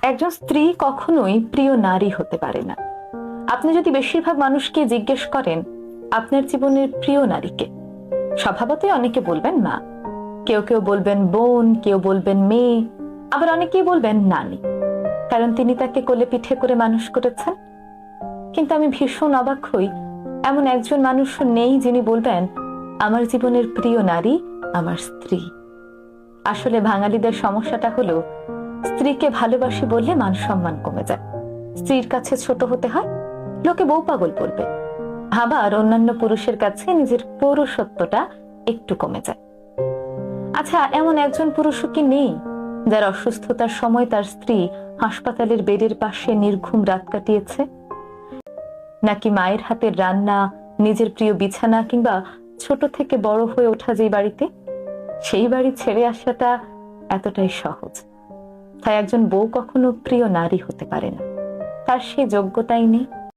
একজন স্ত্রী কখনোই প্রিয় নারী হতে পারে না। আপনি যদি বেশিরভাগ মানুষকে জিজ্ঞেস করেন আপনার জীবনের প্রিয় নারীকে, স্বভাবতই অনেকে বলবেন মা, কেউ কেউ বলবেন বোন, কেউ বলবেন মেয়ে, আবার অনেকেই বলবেন নানি, কারণ তিনি তাকে কোলে পিঠে করে মানুষ করেছেন। কিন্তু আমি ভীষণ অবাক হই, এমন একজন মানুষ নেই যিনি বলবেন আমার জীবনের প্রিয় নারী আমার স্ত্রী। আসলে বাঙালিদের সমস্যাটা হলো স্ত্রীকে ভালোবাসি বললে মান সম্মান কমে যায়, স্ত্রীর কাছে ছোট হতে হয়, লোকে বউ পাগল বলবে, আবার অন্যান্য পুরুষের কাছে নিজের পৌরুষত্বটা একটু কমে যায়। আচ্ছা, এমন একজন পুরুষও কি নেই যার অসুস্থতার সময় তার স্ত্রী হাসপাতালের বেডের পাশে নির্ঘুম রাত কাটিয়েছে? নাকি মায়ের হাতের রান্না, নিজের প্রিয় বিছানা, কিংবা ছোট থেকে বড় হয়ে ওঠা যে বাড়িতে, সেই বাড়ি ছেড়ে আসাটা এতটাই সহজ? তাই একজন বউ কখনো প্রিয় নারী হতে পারে না, তার সেই যোগ্যতাই নেই।